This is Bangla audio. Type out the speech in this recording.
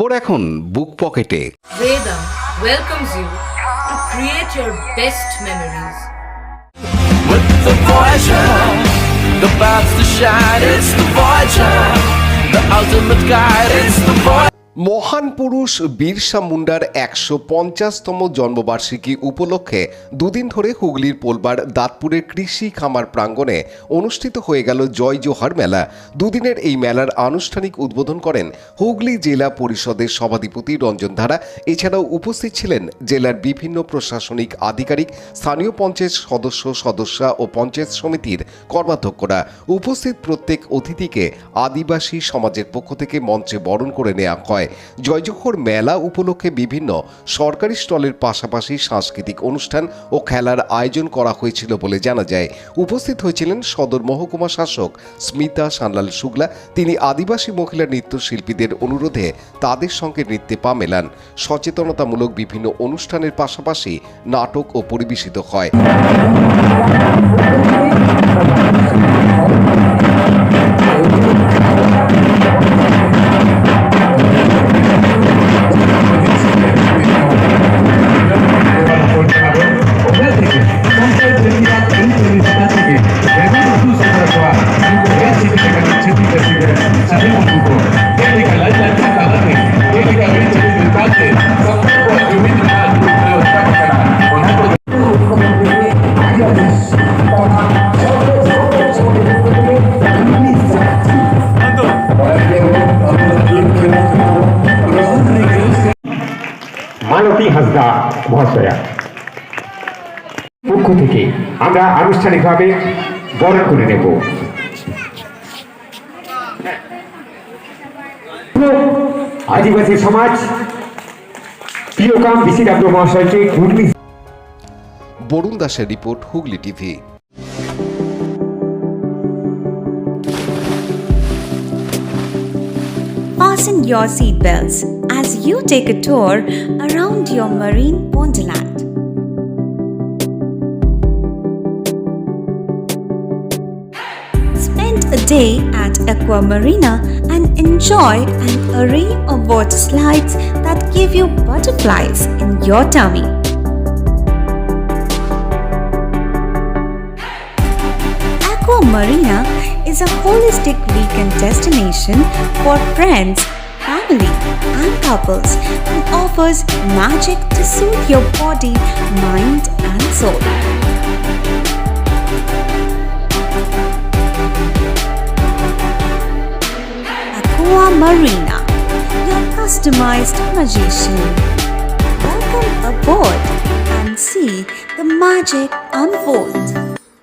খবর এখন বুক পকেটে। Veda welcomes you to create your best memories. With the Voyager, the path to shine, it's the Voyager, the ultimate guide, it's the Voyager. মহান পুরুষ বিরসা মুন্ডার ১৫০তম জন্মবার্ষিকী উপলক্ষে দুদিন ধরে হুগলির পোলবার দাঁতপুরের কৃষি খামার প্রাঙ্গণে অনুষ্ঠিত হয়ে গেল জয় জোহার মেলা। দুদিনের এই মেলার আনুষ্ঠানিক উদ্বোধন করেন হুগলি জেলা পরিষদের সভাধিপতি রঞ্জন ধারা। এছাড়াও উপস্থিত ছিলেন জেলার বিভিন্ন প্রশাসনিক আধিকারিক, স্থানীয় পঞ্চায়েত সদস্যা ও পঞ্চায়েত সমিতির কর্মাধ্যক্ষরা। উপস্থিত প্রত্যেক অতিথিকে আদিবাসী সমাজের পক্ষ থেকে মঞ্চে বরণ করে নেওয়া হয়। জয় জোহর মেলা উপলক্ষে বিভিন্ন সরকারি স্টলের পাশাপাশি সাংস্কৃতিক অনুষ্ঠান ও খেলার আয়োজন করা হয়েছিল বলে জানা যায়। উপস্থিত হয়েছিলেন সদর মহকুমা শাসক স্মিতা সান্যাল শুক্লা। তিনি আদিবাসী মহিলা নৃত্যশিল্পীদের অনুরোধে তাদের সঙ্গে নৃত্যে পা মেলান। সচেতনতামূলক বিভিন্ন অনুষ্ঠানের পাশাপাশি নাটক ও পরিবেশিত হয়। মালতী হাসদা মহাশয়া পক্ষ থেকে আমরা আনুষ্ঠানিকভাবে বরণ করে নেব। আদিবাসী সমাজ প্রিয়কাম বিসিডব্লিউ মহাশয়কে হুগলি। বরুণ দাসের report, Hooghly TV. Fasten your seatbelts as you take a tour around your marine wonderland. Spend a day at Aqua Marina and enjoy an array of water slides that give you butterflies in your tummy. Aqua Marina is a holistic weekend destination for friends, family, and couples and offers magic to soothe your body, mind, and soul. Aqua Marina, your customized magician. Welcome aboard and see the magic unfold.